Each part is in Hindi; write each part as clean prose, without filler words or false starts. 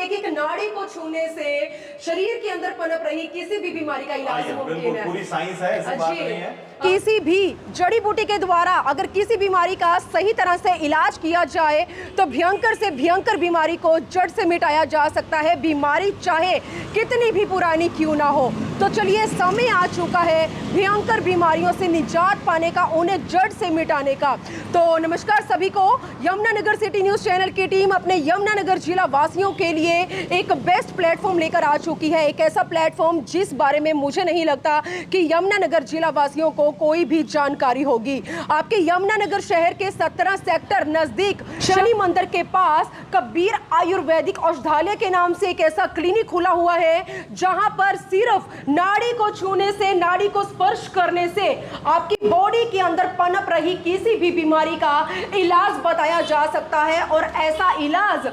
कि एक नाड़ी को छूने से शरीर के अंदर पनप रही किसी भी बीमारी का इलाज मुमकिन है। पूरी साइंस है, ऐसी बात नहीं है। किसी भी जड़ी बूटी के द्वारा अगर किसी बीमारी का सही तरह से इलाज किया जाए तो भयंकर से भयंकर बीमारी को जड़ से मिटाया जा सकता है, बीमारी चाहे कितनी भी पुरानी क्यों ना हो। तो चलिए, समय आ चुका है भयंकर बीमारियों से निजात पाने का, उन्हें जड़ से मिटाने का। तो नमस्कार सभी को, यमुनानगर सिटी न्यूज़ चैनल की टीम अपने यमुनानगर जिला वासियों के लिए एक बेस्ट प्लेटफॉर्म लेकर आ चुकी है। एक ऐसा प्लेटफॉर्म जिस बारे में मुझे नहीं लगता कि यमुनानगर जिला वासियों को कोई भी जानकारी होगी। आपके यमुनानगर शहर के 17 सेक्टर नजदीक शनि मंदिर के पास कबीर आयुर्वेदिक औषधालय के नाम से एक ऐसा क्लिनिक खुला हुआ है जहां पर सिर्फ नाड़ी को छूने से, नाड़ी को स्पर्श करने से आपकी बॉडी के अंदर पनप रही किसी भी बीमारी का इलाज बताया जा सकता है। और ऐसा इलाज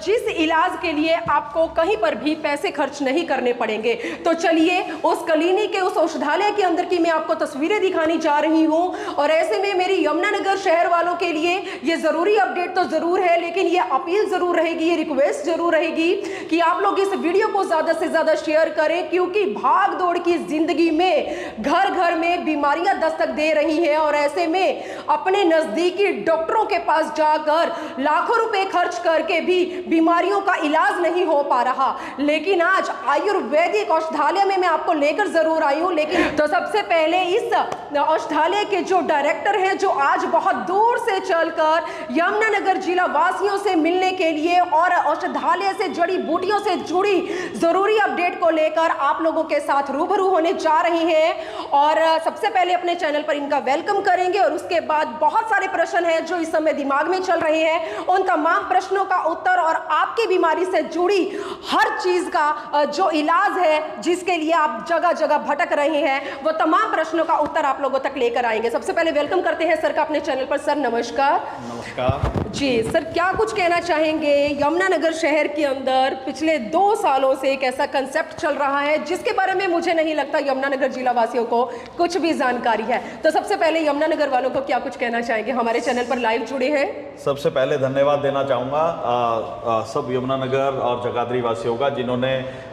जिस इलाज के लिए आपको कहीं पर भी पैसे खर्च नहीं करने पड़ेंगे। तो चलिए, उस क्लिनिक के, उस औषधालय के अंदर की मैं आपको तस्वीरें दिखाने जा रही हूं। और ऐसे में मेरी यमुनानगर शहर वालों के लिए ये जरूरी अपडेट तो जरूर है, लेकिन ये अपील जरूर रहेगी, ये रिक्वेस्ट जरूर रहेगी कि आप लोग इस वीडियो को ज्यादा से ज्यादा शेयर करें, क्योंकि भाग दौड़ की जिंदगी में घर घर में बीमारियां दस्तक दे रही हैं। और ऐसे में अपने नजदीकी डॉक्टरों के पास जाकर लाखों रुपए खर्च करके भी बीमारियों का इलाज नहीं हो पा रहा। लेकिन आज आयुर्वेदिक औषधालय में मैं आपको लेकर जरूर आई हूं। लेकिन तो सबसे पहले इस औषधालय के जो डायरेक्टर हैं, जो आज बहुत दूर से चलकर यमुनानगर जिला वासियों से मिलने के लिए और औषधालय से जड़ी बूटियों से जुड़ी जरूरी अपडेट को लेकर आप लोगों के साथ रूबरू होने जा रही हैं। और सबसे पहले अपने चैनल पर इनका वेलकम करेंगे और उसके बाद बहुत सारे प्रश्न हैं जो इस समय दिमाग में चल रहे हैं, उन तमाम प्रश्नों का उत्तर और आपकी बीमारी से जुड़ी हर चीज का जो इलाज है, जिसके लिए आप जगह जगह भटक रहे हैं, वो तमाम प्रश्नों का उत्तर आप लोगों तक लेकर आएंगे। सबसे पहले वेलकम करते हैं सर का अपने चैनल पर। सर नमस्कार। नमस्कार जी सर, क्या कुछ कहना चाहेंगे? यमुनानगर शहर के अंदर पिछले 2 सालों से एक ऐसा कंसेप्ट चल रहा है जिसके बारे में मुझे नहीं लगता यमुनानगर जिला वासियों को कुछ भी जानकारी है। तो सबसे पहले यमुनानगर वालों को क्या कुछ कहना चाहेंगे? हमारे चैनल पर लाइव जुड़े हैं। सबसे पहले धन्यवाद देना चाहूँगा सब यमुनानगर और जगाधरी वासियों का, जिन्होंने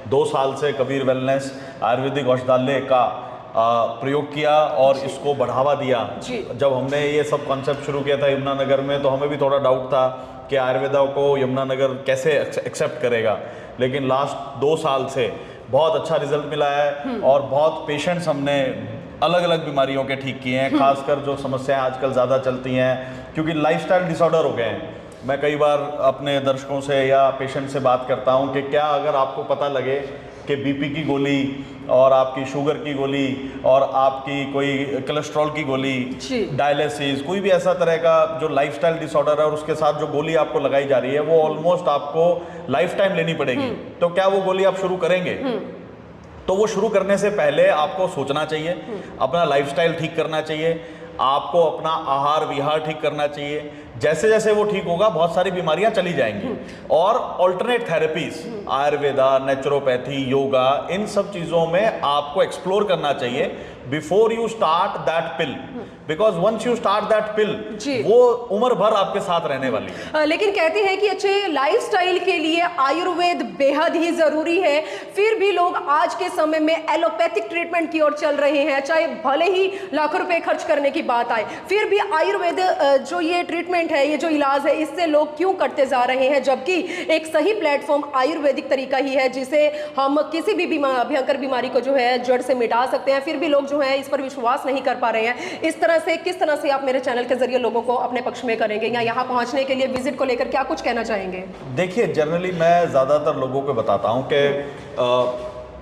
2 साल से कबीर वेलनेस आयुर्वेदिक औषधालय का प्रयोग किया और इसको बढ़ावा दिया। जब हमने ये सब कॉन्सेप्ट शुरू किया था यमुनानगर में, तो हमें भी थोड़ा डाउट था कि आयुर्वेदा को यमुनानगर कैसे एक्सेप्ट करेगा, लेकिन लास्ट 2 साल से बहुत अच्छा रिजल्ट मिला है और बहुत पेशेंट्स हमने अलग अलग बीमारियों के ठीक किए हैं। खासकर जो समस्याएं आजकल ज़्यादा चलती हैं, क्योंकि लाइफस्टाइल डिसऑर्डर हो गए हैं। मैं कई बार अपने दर्शकों से या पेशेंट से बात करता हूं कि क्या अगर आपको पता लगे कि बीपी की गोली और आपकी शुगर की गोली और आपकी कोई कोलेस्ट्रॉल की गोली, डायलिसिस, कोई भी ऐसा तरह का जो लाइफस्टाइल डिसऑर्डर है और उसके साथ जो गोली आपको लगाई जा रही है, वो ऑलमोस्ट आपको लाइफ टाइम लेनी पड़ेगी, तो क्या वो गोली आप शुरू करेंगे? तो वो शुरू करने से पहले आपको सोचना चाहिए, अपना लाइफस्टाइल ठीक करना चाहिए, आपको अपना आहार विहार ठीक करना चाहिए। जैसे जैसे वो ठीक होगा, बहुत सारी बीमारियां चली जाएंगी। और alternate therapies, Ayurveda, naturopathy, yoga, इन सब चीज़ों में आपको एक्सप्लोर करना चाहिए before you start that pill, because once you start that pill, वो उम्र भर आपके साथ रहने वाली। लेकिन कहते हैं कि अच्छे लाइफस्टाइल के लिए आयुर्वेद बेहद ही जरूरी है, फिर भी लोग आज के समय में एलोपैथिक ट्रीटमेंट की ओर चल रहे हैं। चाहे भले ही लाखों रुपए खर्च करने की बात आए, फिर भी आयुर्वेद जो ये ट्रीटमेंट है, ये जो इलाज है, इससे लोग क्यों करते जा रहे हैं? जबकि एक सही प्लेटफॉर्म आयुर्वेदिक तरीका ही है जिसे हम किसी भी भयंकर बीमारी को जो है जड़ से मिटा सकते हैं। फिर भी लोग जो है इस पर विश्वास नहीं कर पा रहे हैं। इस तरह से किस तरह से आप मेरे चैनल के जरिए लोगों को अपने पक्ष में करेंगे, या यहाँ पहुँचने के लिए विजिट को लेकर क्या कुछ कहना चाहेंगे? देखिए, जनरली मैं ज़्यादातर लोगों को बताता हूँ कि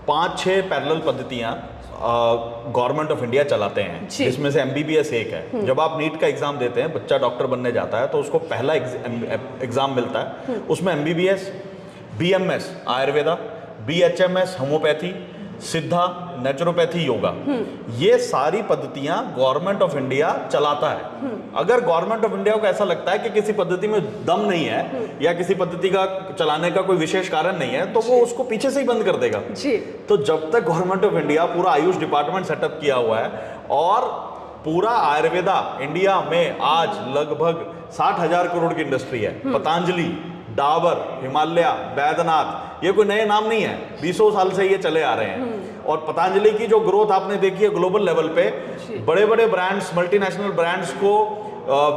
5-6 पैरेलल पद्धतियाँ गवर्नमेंट ऑफ इंडिया चलाते हैं, जिसमें से MBBS एक है। जब आप नीट का एग्जाम देते हैं, बच्चा डॉक्टर बनने जाता है, तो उसको पहला एग्जाम मिलता है, उसमें MBBS, BMS Ayurveda, BHMS homeopathy, सिद्धा, नेचुरोपैथी, योगा, ये सारी पद्धतियां गवर्नमेंट ऑफ इंडिया चलाता है। अगर गवर्नमेंट ऑफ इंडिया को ऐसा लगता है कि किसी पद्धति में दम नहीं है या किसी पद्धति का चलाने का कोई विशेष कारण नहीं है, तो वो उसको पीछे से ही बंद कर देगा। तो जब तक गवर्नमेंट ऑफ इंडिया पूरा आयुष डिपार्टमेंट सेटअप किया हुआ है और पूरा आयुर्वेदा इंडिया में आज लगभग 60,000 करोड़ की इंडस्ट्री है। पतंजलि, डाबर, हिमालय, बैद्यनाथ, ये कोई नए नाम नहीं है, 20 साल से ये चले आ रहे हैं। और पतंजलि की जो ग्रोथ आपने देखी है ग्लोबल लेवल पे, बड़े बड़े ब्रांड्स, मल्टीनेशनल ब्रांड्स को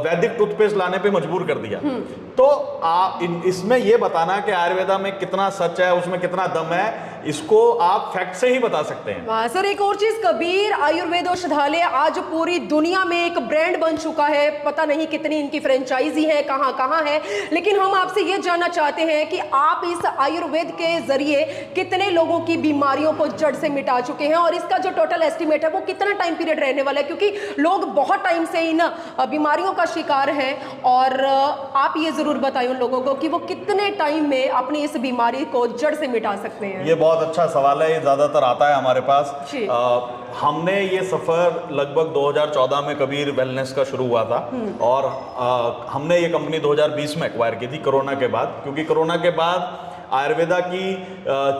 वैदिक टूथपेस्ट लाने पे मजबूर कर दिया। तो इसमें ये बताना कि आयुर्वेदा में कितना सच है, उसमें कितना दम है, इसको आप फैक्ट से ही बता सकते हैं। सर एक और चीज, कबीर आयुर्वेद औषधालय आज पूरी दुनिया में एक ब्रांड बन चुका है। पता नहीं कितनी इनकी फ्रेंचाइजी है, कहां कहां है, लेकिन हम आपसे ये जानना चाहते हैं कि आप इस आयुर्वेद के जरिए कितने लोगों की बीमारियों को जड़ से मिटा चुके हैं, और इसका जो टोटल एस्टिमेट है वो कितना टाइम पीरियड रहने वाला है, क्योंकि लोग बहुत टाइम से इन बीमारियों का शिकार है। और आप ये जरूर बताइए उन लोगों को कि वो कितने टाइम में अपनी इस बीमारी को जड़ से मिटा सकते हैं। ये बहुत अच्छा सवाल है, ये ज्यादातर आता है हमारे पास। हमने ये सफर लगभग 2014 में कबीर वेलनेस का शुरू हुआ था, और हमने ये कंपनी 2020 में एक्वायर की थी, कोरोना के बाद। क्योंकि कोरोना के बाद आयुर्वेदा की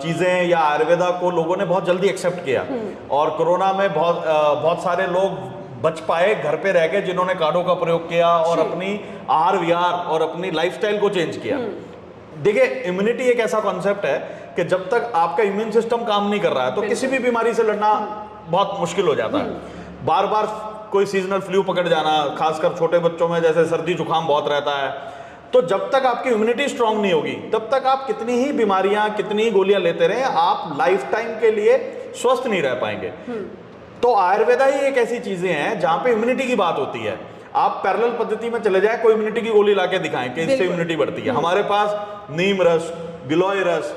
चीज़ें या आयुर्वेदा को लोगों ने बहुत जल्दी एक्सेप्ट किया, और कोरोना में बहुत सारे लोग बच पाए घर पे रह के, जिन्होंने कार्डो का प्रयोग किया और अपनी आहार विहार और अपनी लाइफस्टाइल को चेंज किया। देखिए, इम्यूनिटी एक ऐसा कॉन्सेप्ट है कि जब तक आपका इम्यून सिस्टम काम नहीं कर रहा है तो किसी भी बीमारी से लड़ना बहुत मुश्किल हो जाता है। बार बार कोई सीजनल फ्लू पकड़ जाना, खासकर छोटे बच्चों में जैसे सर्दी जुकाम बहुत रहता है, तो जब तक आपकी इम्यूनिटी स्ट्रांग नहीं होगी तब तक आप कितनी ही बीमारियां, कितनी ही गोलियां लेते रहे, आप लाइफ टाइम के लिए स्वस्थ नहीं रह पाएंगे। तो आयुर्वेदा ही एक ऐसी चीजें हैं जहां पे इम्यूनिटी की बात होती है। आप पैरेलल पद्धति में चले जाए, कोई इम्यूनिटी की गोली लाके दिखाएं कि इससे इम्यूनिटी बढ़ती है। हमारे पास नीम रस, गिलोय रस,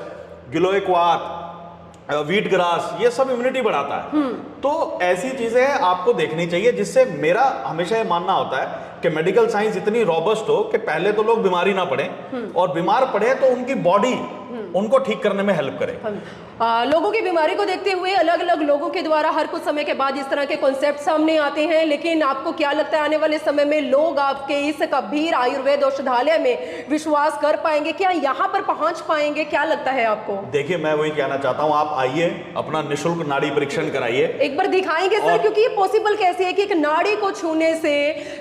गिलोय क्वाथ, वीट ग्रास, ये सब इम्यूनिटी बढ़ाता है। तो ऐसी चीजें आपको देखनी चाहिए, जिससे मेरा हमेशा ये मानना होता है कि मेडिकल साइंस इतनी रॉबस्ट हो कि पहले तो लोग बीमारी ना पड़े, और बीमार पड़े तो उनकी बॉडी उनको ठीक करने में हेल्प करे। लोगों की बीमारी को देखते हुए अलग अलग लोगों के द्वारा हर कुछ समय के बाद इस तरह के कॉन्सेप्ट सामने आते हैं, लेकिन आपको क्या लगता है आने वाले समय में लोग आपके इस कबीर आयुर्वेद औषधालय में विश्वास कर पाएंगे? क्या यहाँ पर पहुंच पाएंगे? क्या लगता है आपको? देखिए, मैं वही कहना चाहता हूँ, आप आइए, अपना निःशुल्क नाड़ी परीक्षण कराइए। एक बार दिखाएंगे सर, क्योंकि ये पॉसिबल कैसे है कि एक नाड़ी को छूने से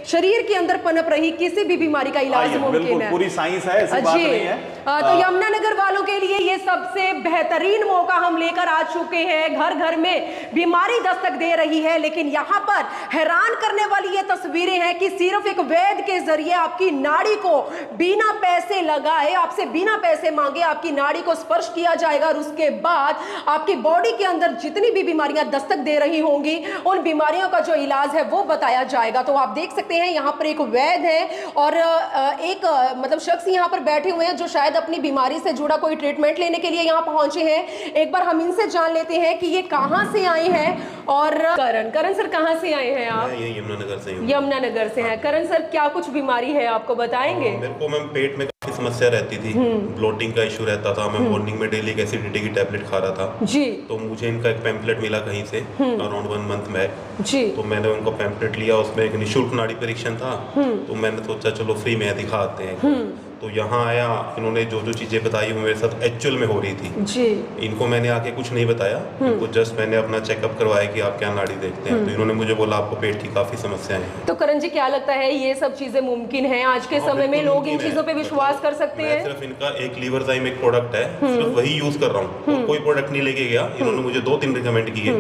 शरीर के अंदर पनप रही किसी भी बीमारी का इलाज मुमकिन है? पूरी साइंस है, ऐसी बात नहीं है। तो यमुनानगर वालों के लिए ये सबसे बेहतरीन मौका हम लेकर आ चुके हैं। घर घर में बीमारी दस्तक दे रही है, लेकिन यहाँ पर हैरान करने वाली ये तस्वीरें हैं कि सिर्फ एक वैद्य के जरिए आपकी नाड़ी को बिना पैसे लगाए, आपसे बिना पैसे मांगे आपकी नाड़ी को स्पर्श किया जाएगा, और उसके बाद आपकी बॉडी के अंदर जितनी भी बीमारियां दस्तक दे रही होंगी उन बीमारियों का जो इलाज है वो बताया जाएगा। तो आप देख सकते हैं यहाँ पर एक वैद्य है और एक मतलब शख्स यहाँ पर बैठे हुए हैं जो शायद अपनी बीमारी से जुड़ा कोई ट्रीटमेंट लेने के लिए यहाँ पहुंचे हैं। एक बार हम इनसे जान लेते हैं कि ये कहाँ से आए हैं। और करण सर, कहाँ से आए हैं आप? मैं यमुनानगर से हूँ। यमुनानगर से हैं। करण सर, क्या कुछ बीमारी है आपको बताएंगे? मेरे को मैम पेट में काफी समस्या रहती थी, ब्लोटिंग का इशू रहता था। मैं मॉर्निंग में डेली एक एसिडिटी की टैबलेट खा रहा था जी। तो मुझे इनका एक पैम्पलेट मिला कहीं से अराउंड 1 मंथ बैक जी। तो मैंने उनका पैम्पलेट लिया, उसमें एक निःशुल्क नाड़ी परीक्षण था। तो मैंने सोचा चलो फ्री में दिखाते हैं। तो यहाँ आया, इन्होंने जो जो चीज़ें बताई वो मेरे साथ एक्चुअल में हो रही थी जी। इनको मैंने आके कुछ नहीं बताया, इनको जस्ट मैंने अपना चेकअप करवाया कि आप क्या नाड़ी देखते हैं। तो इन्होंने मुझे बोला आपको पेट की काफ़ी समस्याएं हैं। तो करण जी, क्या लगता है ये सब चीजें मुमकिन है आज के समय में? लोग इन चीजों पे विश्वास कर सकते हैं? सिर्फ इनका एक लीवरजाइम एक प्रोडक्ट है, सिर्फ वही यूज कर रहा हूँ, और कोई प्रोडक्ट नहीं लेके गया। इन्होंने मुझे 2-3 रिकमेंड किए,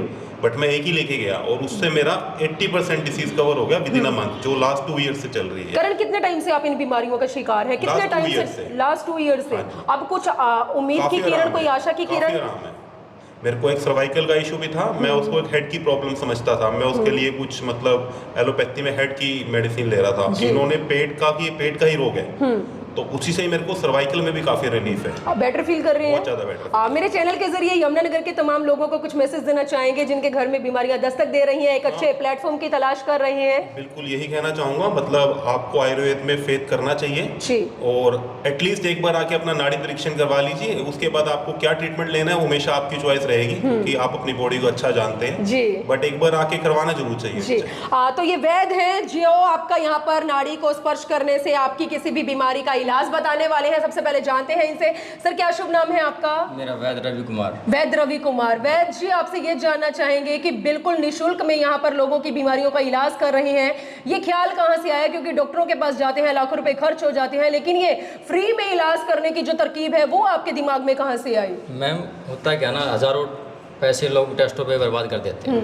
बट मैं एक ही लेके गया और उससे मेरा 80% डिसीज कवर हो गया विद इन अ मंथ, जो लास्ट 2 ईयर से चल रही है। करण, कितने टाइम से आप इन बीमारियों का शिकार है? कितने टाइम से? लास्ट 2 ईयर से। अब कुछ उम्मीद की किरण, कोई आशा की किरण? मेरे को एक सर्वाइकल का इशू भी था, मैं उसको एक हेड की प्रॉब्लम समझता था। मैं उसके लिए कुछ मतलब एलोपैथी में हेड की मेडिसिन ले रहा था। इन्होंने पेट का ही रोग है, तो उसी से ही मेरे को सर्वाइकल में भी काफी रिलीफ है। आप बेटर फील कर रहे हैं? बहुत ज्यादा बेटर। मेरे चैनल के जरिए यमुनानगर के तमाम लोगों को कुछ मैसेज देना चाहेंगे जिनके घर में बीमारियां दस्तक दे रही हैं, एक अच्छे प्लेटफॉर्म की तलाश कर रहे हैं? बिल्कुल यही कहना चाहूंगा, मतलब आपको आयुर्वेद में फेथ करना चाहिए जी। और एटलीस्ट एक बार आके अपना नाड़ी परीक्षण करवा लीजिए। उसके बाद आपको क्या ट्रीटमेंट लेना है वो हमेशा आपकी चॉइस रहेगी, क्योंकि आप अपनी बॉडी को अच्छा जानते हैं जी। बट एक बार आके करवाना जरूर चाहिए जी। तो ये वैद्य हैं जो आपका यहाँ पर नाड़ी को स्पर्श करने से आपकी किसी भी बीमारी का इलाज बताने वाले हैं। सबसे पहले जानते हैं इनसे। सर, क्या शुभ नाम है आपका? मेरा वैद्य रवि कुमार। वैद्य रवि कुमार। वैद्य जी, आपसे ये जानना चाहेंगे कि बिल्कुल निःशुल्क में यहाँ पर लोगों की बीमारियों का इलाज कर रहे हैं, ये ख्याल कहाँ से आया? क्योंकि डॉक्टरों के पास जाते हैं, लाखों रुपए खर्च हो जाते हैं, लेकिन ये फ्री में इलाज करने की जो तरकीब है वो आपके दिमाग में कहाँ से आई? मैम, होता क्या ना, हज़ारों पैसे लोग टेस्टों पे बर्बाद कर देते हैं।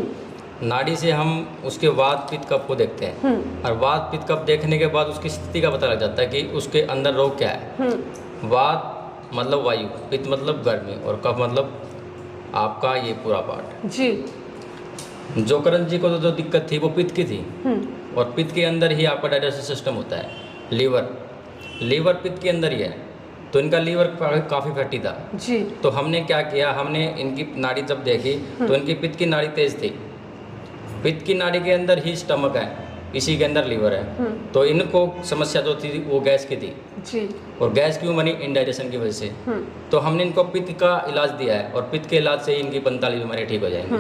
नाड़ी से हम उसके वात पित्त कफ को देखते हैं, और वात पित्त कफ देखने के बाद उसकी स्थिति का पता लग जाता है कि उसके अंदर रोग क्या है। वात मतलब वायु, पित्त मतलब गर्मी, और कफ मतलब आपका ये पूरा पार्ट जी। जोकरन जी को तो जो दिक्कत थी वो पित्त की थी, और पित्त के अंदर ही आपका डाइजेस्टिव सिस्टम होता है। लीवर पित्त के अंदर ही है, तो इनका लीवर काफ़ी फैटी था जी। तो हमने क्या किया, हमने इनकी नाड़ी जब देखी तो इनकी पित्त की नाड़ी तेज थी। पित्त की नाड़ी के अंदर ही स्टमक है, इसी के अंदर लीवर है। तो इनको समस्या जो थी वो गैस की थी जी। और गैस क्यों बनी? इंडाइजेशन की वजह से। तो हमने इनको पित्त का इलाज दिया है, और पित्त के इलाज से ही इनकी 45 बीमारियाँ ठीक हो जाएंगी।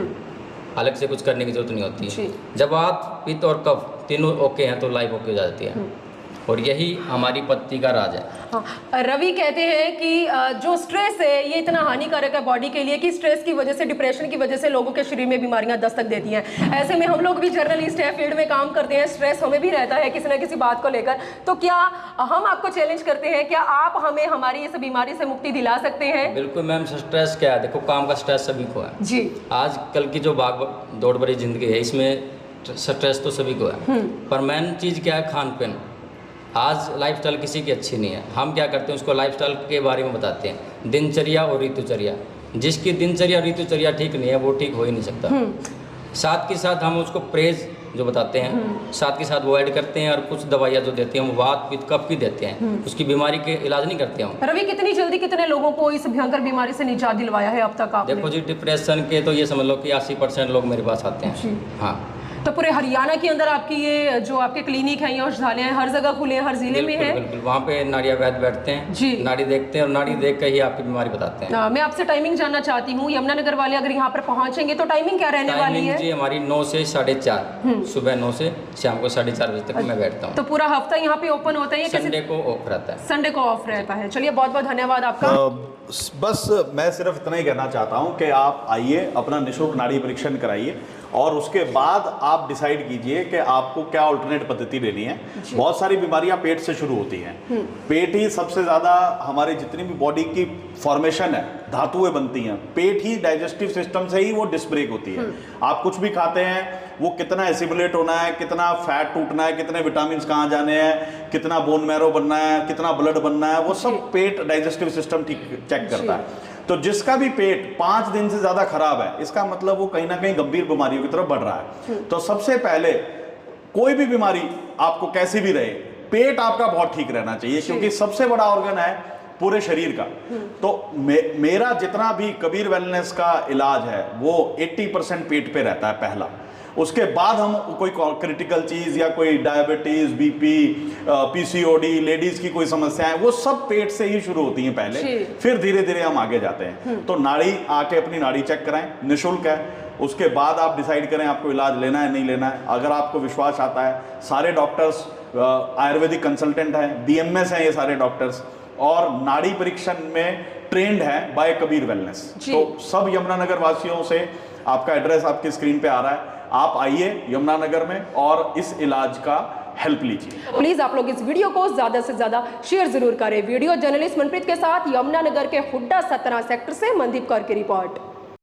अलग से कुछ करने की जरूरत नहीं होती। जब आप पित्त और कफ तीनों ओके हैं तो लाइफ ओके हो जाती है, और यही हमारी पत्ती का राज है। हाँ, रवि कहते हैं कि जो स्ट्रेस है ये इतना हानिकारक है बॉडी के लिए कि स्ट्रेस की वजह से, डिप्रेशन की वजह से लोगों के शरीर में बीमारियां दस्तक देती हैं। ऐसे में हम लोग भी जर्नलिस्ट हैं, फील्ड में काम करते हैं, स्ट्रेस हमें भी रहता है किसी ना किसी बात को लेकर। तो क्या हम आपको चैलेंज करते हैं, क्या आप हमें हमारी इस बीमारी से मुक्ति दिला सकते हैं? बिल्कुल मैम। स्ट्रेस क्या है? देखो, काम का स्ट्रेस सभी को है जी। आज कल की जो भाग दौड़ भरी जिंदगी है, इसमें स्ट्रेस तो सभी को है, पर मेन चीज़ क्या है? खान पीन। आज लाइफस्टाइल किसी की अच्छी नहीं है। हम क्या करते हैं, उसको लाइफस्टाइल के बारे में बताते हैं, दिनचर्या और ऋतुचर्या। जिसकी दिनचर्या और ऋतुचर्या ठीक नहीं है वो ठीक हो ही नहीं सकता। साथ के साथ हम उसको प्रेज जो बताते हैं, साथ के साथ वो ऐड करते हैं, और कुछ दवाइयाँ जो देते हैं वो वात पित्त कफ की देते हैं, उसकी बीमारी के इलाज नहीं करते हम। रवि, कितनी जल्दी कितने लोगों को इस भयंकर बीमारी से निजात दिलवाया है अब तक आपने? देखो जी, डिप्रेशन के तो ये समझ लो कि 80% लोग मेरे पास आते हैं। हाँ, तो पूरे हरियाणा के अंदर आपकी ये जो आपके क्लिनिक है, ये औषधालय हैं, हर जगह खुले हैं, हर जिले में है? बिल्कुल। वहाँ पे नाड़िया वैद्य बैठते हैं जी। नाड़ी देखते हैं, और नाड़ी देख कर ही आपकी बीमारी बताते हैं। मैं आपसे टाइमिंग जानना चाहती हूँ, यमुनानगर वाले अगर यहाँ पर पहुँचेंगे तो टाइमिंग क्या रहने वाली है? जी हमारी 9 से 4:30, सुबह 9 से शाम को 4:30 बजे तक मैं बैठता हूँ। तो पूरा हफ्ता यहाँ पे ओपन होता है? संडे को ऑफ रहता है। संडे को ऑफ रहता है। चलिए, बहुत बहुत धन्यवाद आपका। बस मैं सिर्फ इतना ही कहना चाहता हूं कि आप आइए, अपना निःशुल्क नाड़ी परीक्षण कराइए, और उसके बाद आप डिसाइड कीजिए कि आपको क्या अल्टरनेट पद्धति लेनी है। बहुत सारी बीमारियां पेट से शुरू होती हैं। पेट ही सबसे ज़्यादा हमारे जितनी भी बॉडी की फॉर्मेशन है, धातुएं बनती हैं, पेट ही डाइजेस्टिव सिस्टम से ही वो डिस्ब्रेक होती है। आप कुछ भी खाते हैं, वो कितना एसिमुलेट होना है, कितना फैट टूटना है, कितने विटामिन कहाँ जाने हैं, कितना बोन मैरो बनना है, कितना ब्लड बनना है, वो सब पेट डाइजेस्टिव सिस्टम ठीक चेक करता है। तो जिसका भी पेट 5 दिन से ज़्यादा खराब है, इसका मतलब वो कहीं ना कहीं गंभीर बीमारियों की तरफ बढ़ रहा है। तो सबसे पहले कोई भी बीमारी आपको कैसी भी रहे, पेट आपका बहुत ठीक रहना चाहिए, क्योंकि सबसे बड़ा ऑर्गन है पूरे शरीर का। तो मेरा जितना भी कबीर वेलनेस का इलाज है वो 80% पेट पे रहता है पहला। उसके बाद हम कोई क्रिटिकल चीज़ या कोई डायबिटीज, बीपी, पीसीओडी, लेडीज की कोई समस्या है, वो सब पेट से ही शुरू होती हैं पहले, फिर धीरे धीरे हम आगे जाते हैं। तो नाड़ी आके अपनी नाड़ी चेक कराएं, निःशुल्क है। उसके बाद आप डिसाइड करें आपको इलाज लेना है नहीं लेना है। अगर आपको विश्वास आता है, सारे डॉक्टर्स आयुर्वेदिक कंसल्टेंट हैं, बीएमएस हैं ये सारे डॉक्टर्स, और नाड़ी परीक्षण में ट्रेंड है बाय कबीर वेलनेस। तो सब यमुनानगर वासियों से, आपका एड्रेस आपकी स्क्रीन पे आ रहा है, आप आइए यमुनानगर में और इस इलाज का हेल्प लीजिए। प्लीज आप लोग इस वीडियो को ज्यादा से ज्यादा शेयर जरूर करें। वीडियो जर्नलिस्ट मनप्रीत के साथ यमुनानगर के हुड्डा 17 सेक्टर से मनदीप कौर की रिपोर्ट।